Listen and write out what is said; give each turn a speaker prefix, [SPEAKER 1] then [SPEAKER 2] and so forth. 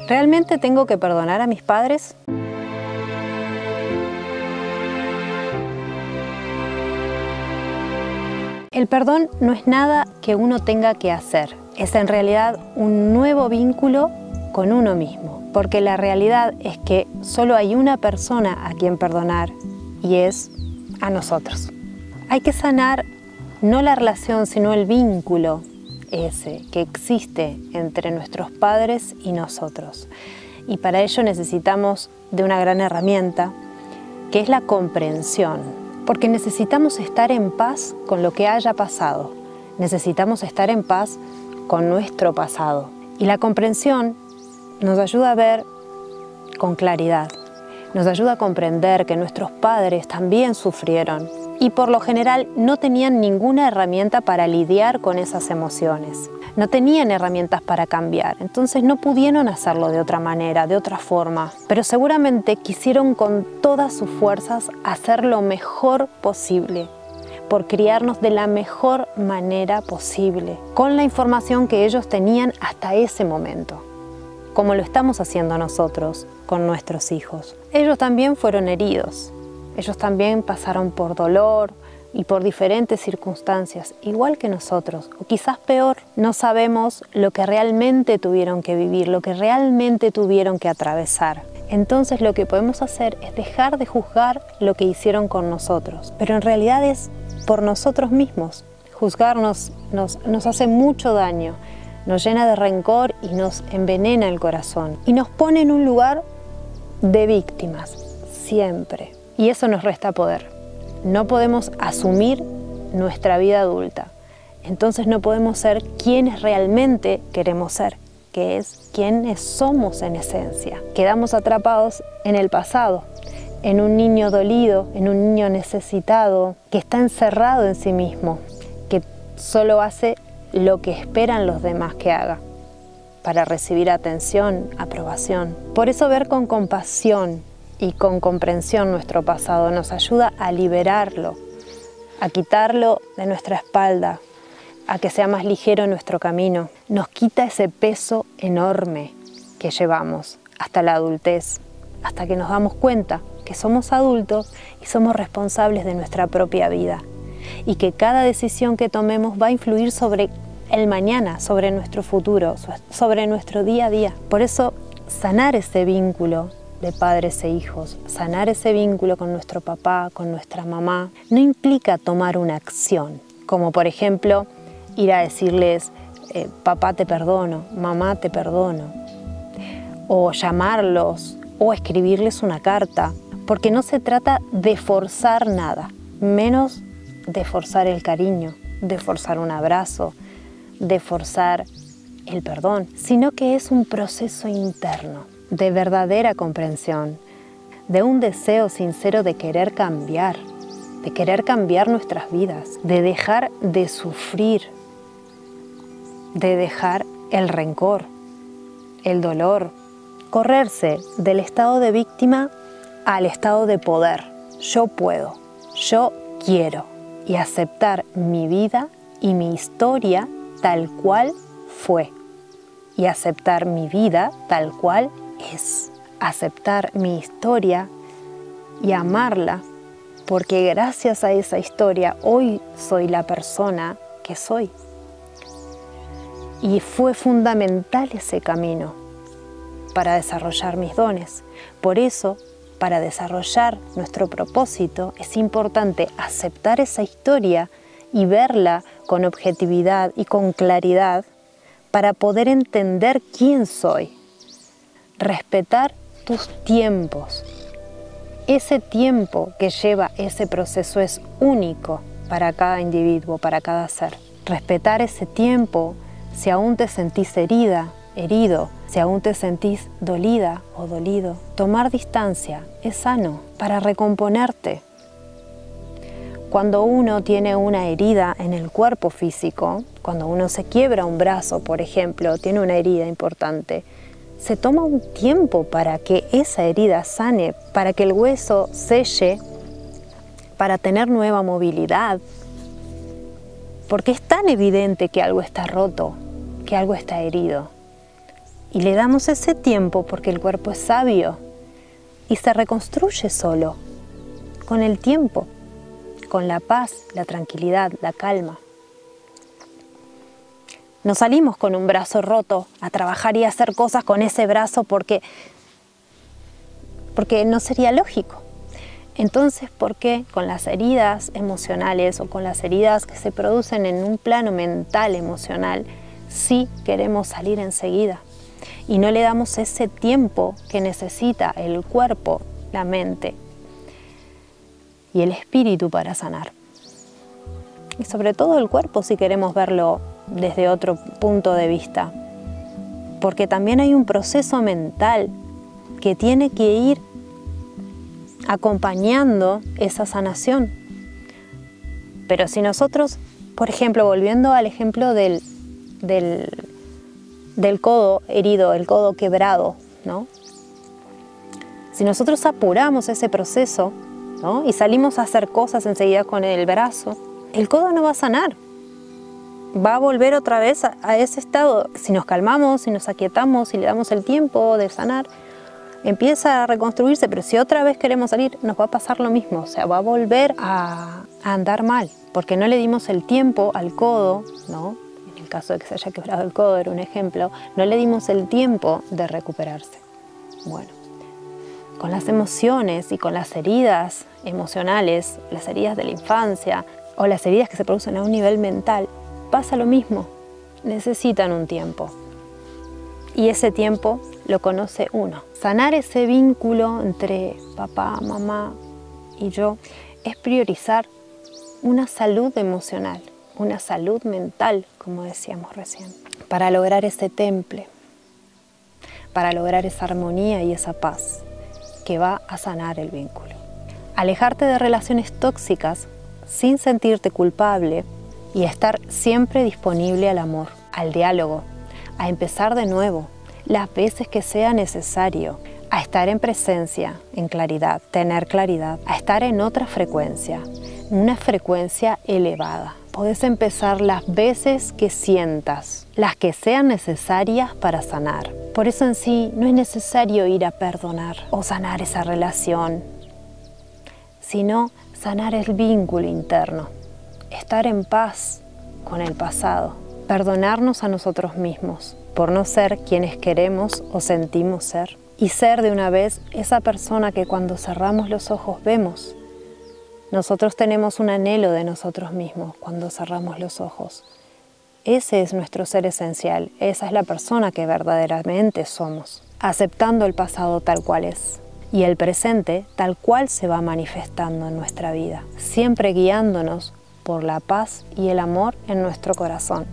[SPEAKER 1] ¿Realmente tengo que perdonar a mis padres? El perdón no es nada que uno tenga que hacer. Es en realidad un nuevo vínculo con uno mismo. Porque la realidad es que solo hay una persona a quien perdonar y es a nosotros. Hay que sanar no la relación, sino el vínculo ese que existe entre nuestros padres y nosotros. Y para ello necesitamos de una gran herramienta, que es la comprensión. Porque necesitamos estar en paz con lo que haya pasado. Necesitamos estar en paz con nuestro pasado. Y la comprensión nos ayuda a ver con claridad. Nos ayuda a comprender que nuestros padres también sufrieron y por lo general no tenían ninguna herramienta para lidiar con esas emociones. No tenían herramientas para cambiar, entonces no pudieron hacerlo de otra manera, de otra forma. Pero seguramente quisieron con todas sus fuerzas hacer lo mejor posible, por criarnos de la mejor manera posible, con la información que ellos tenían hasta ese momento, como lo estamos haciendo nosotros con nuestros hijos. Ellos también fueron heridos, ellos también pasaron por dolor y por diferentes circunstancias, igual que nosotros, o quizás peor. No sabemos lo que realmente tuvieron que vivir, lo que realmente tuvieron que atravesar. Entonces lo que podemos hacer es dejar de juzgar lo que hicieron con nosotros, pero en realidad es por nosotros mismos. Juzgarnos nos hace mucho daño, nos llena de rencor y nos envenena el corazón y nos pone en un lugar de víctimas, siempre. Y eso nos resta poder. No podemos asumir nuestra vida adulta. Entonces no podemos ser quienes realmente queremos ser, que es quienes somos en esencia. Quedamos atrapados en el pasado, en un niño dolido, en un niño necesitado, que está encerrado en sí mismo, que solo hace lo que esperan los demás que haga, para recibir atención, aprobación. Por eso ver con compasión y con comprensión nuestro pasado nos ayuda a liberarlo, a quitarlo de nuestra espalda, a que sea más ligero nuestro camino. Nos quita ese peso enorme que llevamos hasta la adultez, hasta que nos damos cuenta que somos adultos y somos responsables de nuestra propia vida y que cada decisión que tomemos va a influir sobre el mañana, sobre nuestro futuro, sobre nuestro día a día. Por eso, sanar ese vínculo de padres e hijos, sanar ese vínculo con nuestro papá, con nuestra mamá, no implica tomar una acción, como por ejemplo ir a decirles papá te perdono, mamá te perdono, o llamarlos o escribirles una carta, porque no se trata de forzar nada, menos de forzar el cariño, de forzar un abrazo, de forzar el perdón, sino que es un proceso interno de verdadera comprensión, de un deseo sincero de querer cambiar nuestras vidas, de dejar de sufrir, de dejar el rencor, el dolor, correrse del estado de víctima al estado de poder. Yo puedo, yo quiero, y aceptar mi vida y mi historia tal cual fue, y aceptar mi vida tal cual es. Aceptar mi historia y amarla, porque gracias a esa historia hoy soy la persona que soy. Y fue fundamental ese camino para desarrollar mis dones. Por eso, para desarrollar nuestro propósito, es importante aceptar esa historia y verla con objetividad y con claridad para poder entender quién soy. Respetar tus tiempos. Ese tiempo que lleva ese proceso es único para cada individuo, para cada ser. Respetar ese tiempo, si aún te sentís herida, herido, si aún te sentís dolida o dolido. Tomar distancia es sano para recomponerte. Cuando uno tiene una herida en el cuerpo físico, cuando uno se quiebra un brazo, por ejemplo, tiene una herida importante, se toma un tiempo para que esa herida sane, para que el hueso selle, para tener nueva movilidad, porque es tan evidente que algo está roto, que algo está herido. Y le damos ese tiempo porque el cuerpo es sabio y se reconstruye solo, con el tiempo, con la paz, la tranquilidad, la calma. No salimos con un brazo roto a trabajar y a hacer cosas con ese brazo porque no sería lógico. Entonces, ¿por qué con las heridas emocionales o con las heridas que se producen en un plano mental, emocional, sí queremos salir enseguida? Y no le damos ese tiempo que necesita el cuerpo, la mente y el espíritu para sanar. Y sobre todo el cuerpo si queremos verlo desde otro punto de vista. Porque también hay un proceso mental que tiene que ir acompañando esa sanación. Pero si nosotros, por ejemplo, volviendo al ejemplo del codo herido, el codo quebrado, ¿no? Si nosotros apuramos ese proceso, ¿no? Y salimos a hacer cosas enseguida con el brazo, el codo no va a sanar. Va a volver otra vez a ese estado. Si nos calmamos, si nos aquietamos, si le damos el tiempo de sanar, empieza a reconstruirse, pero si otra vez queremos salir, nos va a pasar lo mismo, o sea, va a volver a andar mal, porque no le dimos el tiempo al codo, ¿no? En el caso de que se haya quebrado el codo, era un ejemplo, no le dimos el tiempo de recuperarse. Bueno, con las emociones y con las heridas emocionales, las heridas de la infancia o las heridas que se producen a un nivel mental, pasa lo mismo, necesitan un tiempo. Y ese tiempo lo conoce uno. Sanar ese vínculo entre papá, mamá y yo es priorizar una salud emocional, una salud mental, como decíamos recién, para lograr ese temple, para lograr esa armonía y esa paz que va a sanar el vínculo. Alejarte de relaciones tóxicas sin sentirte culpable y estar siempre disponible al amor, al diálogo, a empezar de nuevo, las veces que sea necesario, a estar en presencia, en claridad, tener claridad, a estar en otra frecuencia, una frecuencia elevada. Podés empezar las veces que sientas, las que sean necesarias para sanar. Por eso en sí no es necesario ir a perdonar o sanar esa relación, sino sanar el vínculo interno, estar en paz con el pasado, perdonarnos a nosotros mismos por no ser quienes queremos o sentimos ser y ser de una vez esa persona que cuando cerramos los ojos vemos. Nosotros tenemos un anhelo de nosotros mismos cuando cerramos los ojos. Ese es nuestro ser esencial, esa es la persona que verdaderamente somos, aceptando el pasado tal cual es y el presente tal cual se va manifestando en nuestra vida, siempre guiándonos por la paz y el amor en nuestro corazón.